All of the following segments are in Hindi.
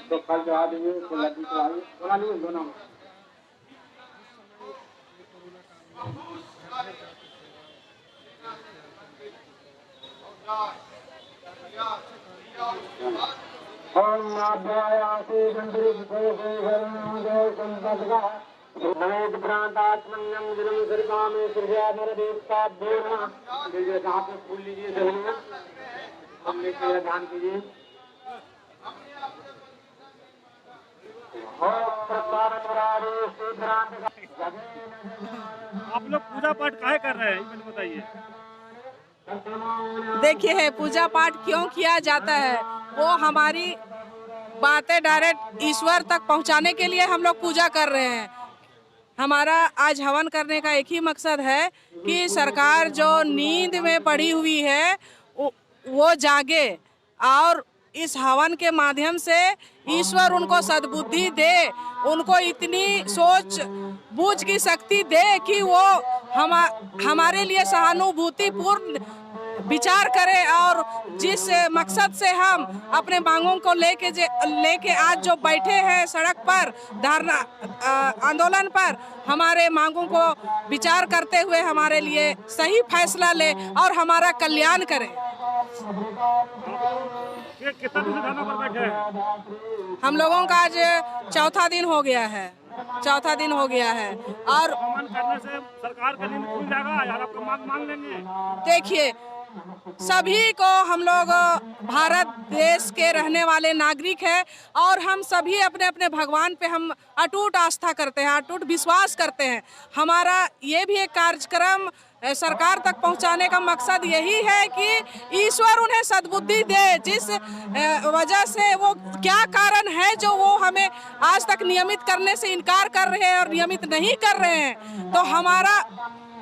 तो कल जो आ जाइए तो लड्डू चढ़ाइए, बना लीजिए दोनों में। ओम नाभ्यायासे गंधर्वसे शरणं संपदगा नवेद प्रांतात्मन्यं जन्म सर्गा में सृजा नरदेवताभ्यो नमः। लीजिए हाथ में फूल लीजिए, दही हमने किया ध्यान कीजिए। आप लोग पूजा पाठ काहे कर रहे हैं, ये मुझे बताइए। देखिए, पूजा पाठ क्यों किया जाता है, वो हमारी बातें डायरेक्ट ईश्वर तक पहुंचाने के लिए हम लोग पूजा कर रहे हैं। हमारा आज हवन करने का एक ही मकसद है कि सरकार जो नींद में पड़ी हुई है वो जागे और इस हवन के माध्यम से ईश्वर उनको सद्बुद्धि दे, उनको इतनी सोच बूझ की शक्ति दे कि वो हमारे लिए सहानुभूतिपूर्ण विचार करें और जिस मकसद से हम अपने मांगों को लेके आज जो बैठे हैं सड़क पर धरना आंदोलन पर, हमारे मांगों को विचार करते हुए हमारे लिए सही फैसला ले और हमारा कल्याण करें। कितना दिन से धरना पर बैठे हैं? हम लोगों का आज चौथा दिन हो गया है और हवन करने से सरकार का नींद खुल जाएगा यार, आपको मांग लेंगे। देखिए, सभी को हम लोग भारत देश के रहने वाले नागरिक हैं और हम सभी अपने अपने भगवान पे हम अटूट आस्था करते हैं, अटूट विश्वास करते हैं। हमारा ये भी एक कार्यक्रम सरकार तक पहुंचाने का मकसद यही है कि ईश्वर उन्हें सद्बुद्धि दे, जिस वजह से वो क्या कारण है जो वो हमें आज तक नियमित करने से इनकार कर रहे हैं और नियमित नहीं कर रहे हैं। तो हमारा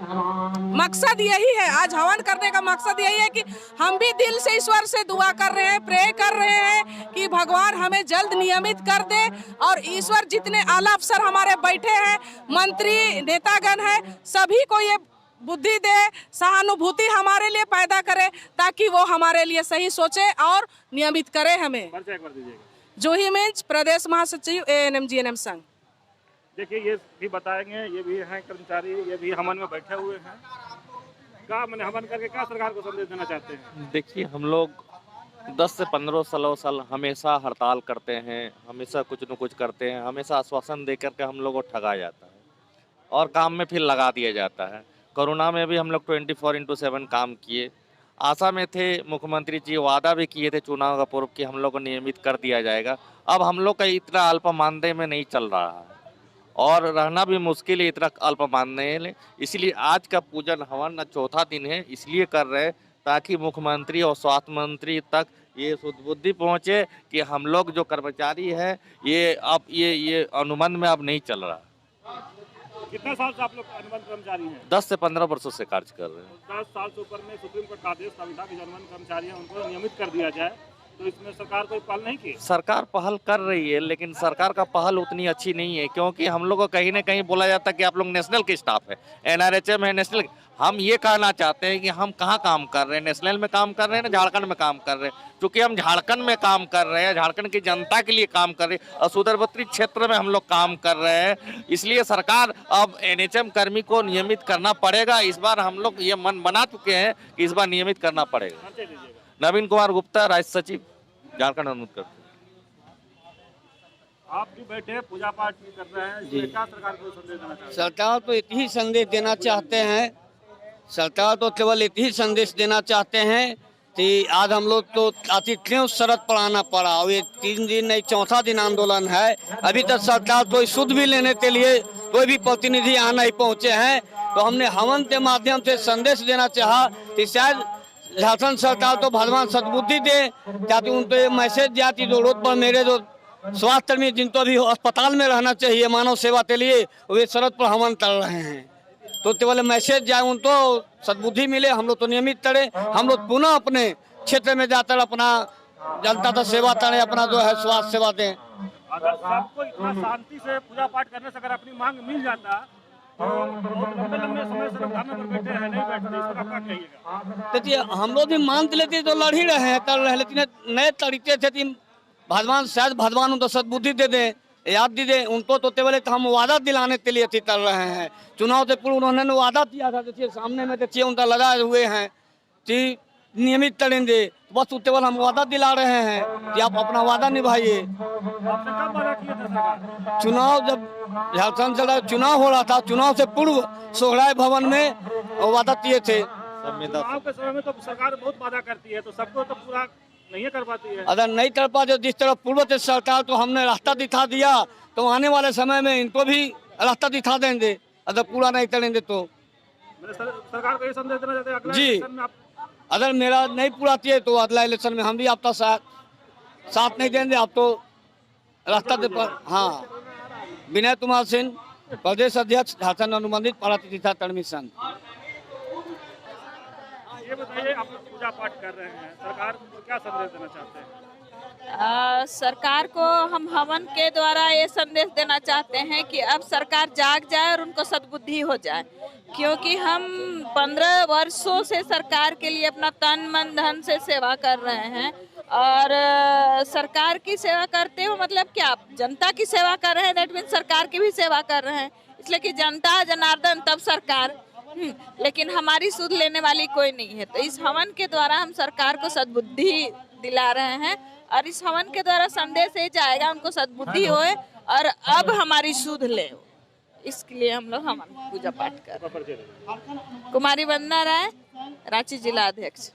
मकसद यही है, आज हवन करने का मकसद यही है कि हम भी दिल से ईश्वर से दुआ कर रहे हैं, प्रे कर रहे हैं कि भगवान हमें जल्द नियमित कर दे और ईश्वर जितने आला अफसर हमारे बैठे हैं, मंत्री नेतागण हैं, सभी को ये बुद्धि दे, सहानुभूति हमारे लिए पैदा करे ताकि वो हमारे लिए सही सोचे और नियमित करे हमें। जूही मिंज, प्रदेश महासचिव ANM GNM संघ। देखिए, ये भी बताएंगे, ये भी हैं कर्मचारी, ये भी हवन में बैठे हुए हैं। क्या मैंने हवन करके क्या सरकार को संदेश देना चाहते हैं? देखिए, हम लोग 10 से 15 साल हमेशा हड़ताल करते हैं, हमेशा कुछ न कुछ करते हैं, हमेशा आश्वासन दे करके हम लोग को ठगा जाता है और काम में फिर लगा दिया जाता है। कोरोना में भी हम लोग 24/7 काम किए, आशा में थे, मुख्यमंत्री जी वादा भी किए थे चुनाव का पूर्व कि हम लोग को नियमित कर दिया जाएगा। अब हम लोग का इतना अल्प मानदेय में नहीं चल रहा है और रहना भी मुश्किल है इतना अल्प मानदेय में। इसलिए आज का पूजन हवन चौथा दिन है, इसलिए कर रहे हैं ताकि मुख्यमंत्री और स्वास्थ्य मंत्री तक ये सुदबुद्धि पहुँचे कि हम लोग जो कर्मचारी हैं ये अब ये अनुबंध में अब नहीं चल रहा। कितने साल से आप लोग अनुबंध कर्मचारी हैं? 10 से 15 वर्षों से कार्य कर रहे हैं। 10 साल से ऊपर में सुप्रीम कोर्ट का आदेश था कि जो अनुबंध कर्मचारी हैं उनको नियमित कर दिया जाए, तो इसमें सरकार कोई पहल नहीं की? सरकार पहल कर रही है, लेकिन सरकार का पहल उतनी अच्छी नहीं है, क्योंकि हम लोग को कहीं ना कहीं बोला जाता है कि आप लोग नेशनल के स्टाफ है, NRHM है नेशनल। हम ये कहना चाहते हैं कि हम कहाँ काम कर रहे हैं, नेशनल में काम कर रहे हैं ना झारखंड में काम कर रहे हैं। क्योंकि हम झारखंड में काम कर रहे हैं, झारखंड की जनता के लिए काम कर रहे हैं और सुदूरवर्ती क्षेत्र में हम लोग काम कर रहे हैं, इसलिए सरकार अब NHM कर्मी को नियमित करना पड़ेगा। इस बार हम लोग ये मन बना चुके हैं कि इस बार नियमित करना पड़ेगा। नवीन कुमार गुप्ता, राज्य सचिव, झारखंड अनुमोदित करते हैं। आप भी बैठे पूजा पाठ कर रहे हैं, क्या सरकार को संदेश देना चाहते हैं? सरकार तो एक ही संदेश देना चाहते हैं, सरकार तो केवल एक ही संदेश देना चाहते हैं कि आज हम लोग तो अतिथियों सड़क पर आना पड़ा और ये 3 दिन नहीं 4था दिन आंदोलन है। अभी तक सरकार तो शुद्ध भी लेने के लिए कोई भी प्रतिनिधि यहाँ नहीं पहुँचे हैं। तो हमने हवन के माध्यम से संदेश देना चाहा कि शायद झारखंड सरकार तो भगवान सद्बुद्धि दे, ताकि उनको ये मैसेज जाती जो रोड पर मेरे जो स्वास्थ्य कर्मी जिनको भी अस्पताल में रहना चाहिए मानव सेवा के लिए, वे सड़क पर हवन कर रहे हैं। तो केवल मैसेज जाए, उनको सद्बुद्धि मिले, हम लोग तो नियमित करें, हम लोग पुनः अपने क्षेत्र में जाकर अपना जनता का सेवा करें, अपना जो है स्वास्थ्य सेवा दें। अगर सबको इतना शांति से पूजा पाठ करने से अगर अपनी मांग मिल जाता तो बहुत लंबे समय से धरने पर बैठे हैं, नहीं बैठते, इस पर आप क्या कहिएगा? देखिए, हम लोग भी मान लेते तो लड़ ही रहे हैं, कर रहे हैं, लेकिन नए तरीके से भगवान शायद भगवान उनको सद्बुद्धि दे दें, याद दी दें उनको। तो केवल एक हम वादा दिलाने के लिए चल रहे हैं। चुनाव से पूर्व उन्होंने वादा किया था, देखिए सामने में देखिए उनका लगाए हुए हैं कि नियमित करेंगे। बस केवल हम वादा दिला रहे हैं कि आप अपना वादा निभाइए। आपने कब वादा किया था सरकार? चुनाव जब झारखंड से चुनाव हो रहा था, चुनाव से पूर्व सोहराय भवन में वादा किए थे। चुनाव के समय में तो सरकार बहुत वादा करती है, तो सबको तो पूरा नहीं कर पाती है। अगर नहीं कर पाते जिस तरह पूर्व से सरकार तो हमने रास्ता दिखा दिया, तो आने वाले समय में इनको भी रास्ता दिखा देंगे अगर पूरा नहीं करेंगे तो। सरकार को ये संदेश देना चाहते हैं अगले जी, इलेक्शन में आप अगर मेरा नहीं पूरा किए तो अगला इलेक्शन में हम भी आपका साथ नहीं देंगे। आप तो रास्ता दे पर। हाँ, विनय कुमार सिंह, प्रदेश अध्यक्ष, झारखंड अनुबंधित पारा कर्मी संघ। ये बताइए, आप लोग पूजा पाठ कर रहे हैं, सरकार को क्या संदेश देना चाहते हैं? सरकार को हम हवन के द्वारा ये संदेश देना चाहते हैं कि अब सरकार जाग जाए और उनको सद्बुद्धि हो जाए, क्योंकि हम 15 वर्षों से सरकार के लिए अपना तन मन धन से सेवा कर रहे हैं। और सरकार की सेवा करते हो मतलब क्या, जनता की सेवा कर रहे हैं, दैट मीन सरकार की भी सेवा कर रहे हैं। इसलिए कि जनता जनार्दन तब सरकार, लेकिन हमारी सुध लेने वाली कोई नहीं है। तो इस हवन के द्वारा हम सरकार को सद्बुद्धि दिला रहे हैं और इस हवन के द्वारा संदेश ये जाएगा उनको सद्बुद्धि होए और अब हमारी सुध ले। इसके लिए हम लोग हवन पूजा पाठ कर रहे हैं। कुमारी वंदना राय, रांची जिला अध्यक्ष।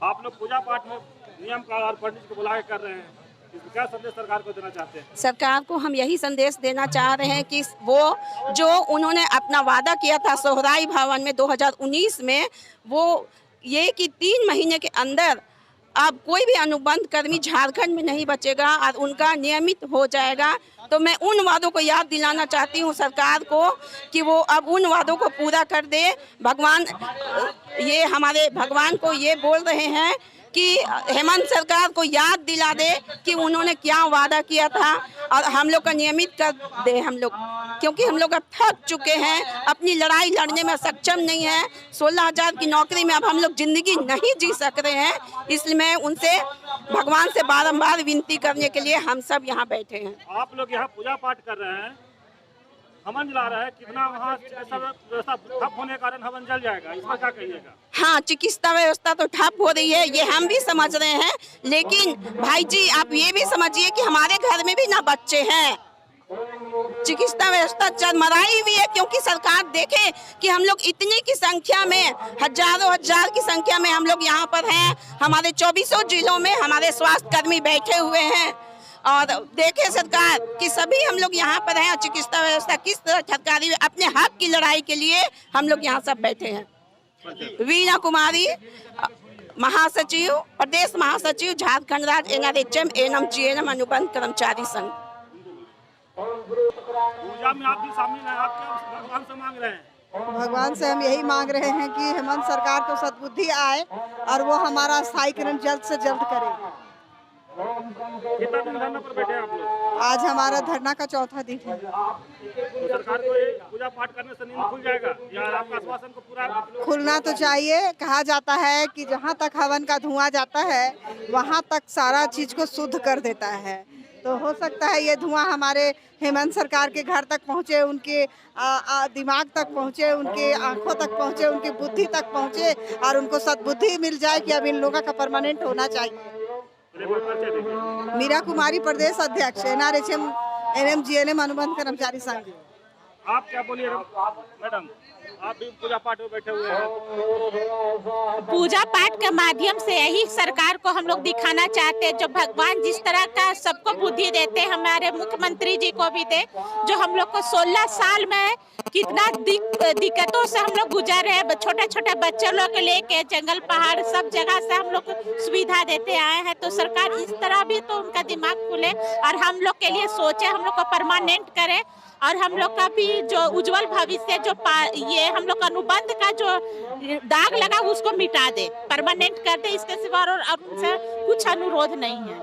आप लोग पूजा पाठ में नियम का और पंडित को बुला के कर रहे हैं, क्या संदेश सरकार को देना चाहते हैं? सरकार को हम यही संदेश देना चाह रहे हैं कि वो जो उन्होंने अपना वादा किया था सोहराय भवन में 2019 में, वो ये कि 3 महीने के अंदर अब कोई भी अनुबंध कर्मी झारखंड में नहीं बचेगा और उनका नियमित हो जाएगा। तो मैं उन वादों को याद दिलाना चाहती हूँ सरकार को कि वो अब उन वादों को पूरा कर दे। भगवान, ये हमारे भगवान को ये बोल रहे हैं कि हेमंत सरकार को याद दिला दे कि उन्होंने क्या वादा किया था और हम लोग का नियमित कर दे हम लोग, क्योंकि हम लोग अब थक चुके हैं, अपनी लड़ाई लड़ने में सक्षम नहीं है। 16,000 की नौकरी में अब हम लोग जिंदगी नहीं जी सक रहे हैं। इसलिए मैं उनसे भगवान से बारंबार विनती करने के लिए हम सब यहाँ बैठे हैं। आप लोग यहाँ पूजा पाठ कर रहे हैं, हवन जला रहा है, कितना वहाँ सब व्यवस्था ठप होने के कारण हवन जल जाएगा, इसमें क्या कहिएगा? हाँ, चिकित्सा व्यवस्था तो ठप हो रही है, ये हम भी समझ रहे हैं, लेकिन भाई जी आप ये भी समझिए कि हमारे घर में भी ना बच्चे हैं। चिकित्सा व्यवस्था चरमराई हुई है, क्योंकि सरकार देखे कि हम लोग इतनी की संख्या में, हजारों हजार की संख्या में हम लोग यहाँ पर हैं। हमारे 24 जिलों में हमारे स्वास्थ्य कर्मी बैठे हुए हैं और देखे सरकार कि सभी हम लोग यहाँ पर हैं और चिकित्सा व्यवस्था किस तरह ठटकारी हुई। अपने हक की लड़ाई के लिए हम लोग यहाँ सब बैठे हैं। वीणा कुमारी, महासचिव, प्रदेश महासचिव, झारखंड राज्य NRHM NMGNM अनुबंध कर्मचारी संघ। पूजा में आप भी शामिल हैं, आप क्या भगवान से मांग रहे हैं? भगवान से हम यही मांग रहे हैं कि हेमंत सरकार को सद्बुद्धि आए और वो हमारा स्थायीकरण जल्द से जल्द करे। कितना दिन धरना पर बैठे हैं आप लोग? आज हमारा धरना का 4था दिन है। तो सरकार को ये पूजा पाठ करने से नींद खुल जाएगा या आपका आश्वासन को पूरा? खुलना तो चाहिए। कहा जाता है कि जहाँ तक हवन का धुआं जाता है वहाँ तक सारा चीज को शुद्ध कर देता है। तो हो सकता है ये धुआं हमारे हेमंत सरकार के घर तक पहुँचे, उनके दिमाग तक पहुँचे, उनके आंखों तक पहुँचे, उनकी बुद्धि तक पहुँचे और उनको सद्बुद्धि मिल जाए कि अब इन लोगों का परमानेंट होना चाहिए। मीरा कुमारी, प्रदेश अध्यक्ष NRHM NMGNM अनुबंध कर्मचारी संघ। आप क्या बोलिए मैडम, आप भी पूजा पाठ में बैठे हुए हैं? पूजा पाठ के माध्यम से यही सरकार को हम लोग दिखाना चाहते हैं, जो भगवान जिस तरह का सबको बुद्धि देते हैं, हमारे मुख्यमंत्री जी को भी दे, जो हम लोग को 16 साल में कितना दिक्कतों से हम लोग गुजर रहे हैं। छोटे छोटे बच्चे लोग को लेके जंगल पहाड़ सब जगह से हम लोग को सुविधा देते आए हैं। तो सरकार इस तरह भी तो उनका दिमाग खुले और हम लोग के लिए सोचे, हम लोग को परमानेंट करे और हम लोग का भी जो उज्जवल भविष्य, जो ये हम लोग अनुबंध का जो दाग लगा उसको मिटा दे, परमानेंट कर दे। इसके सिवा और उनसे कुछ अनुरोध नहीं है।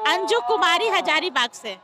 अंजू कुमारी, हजारीबाग से।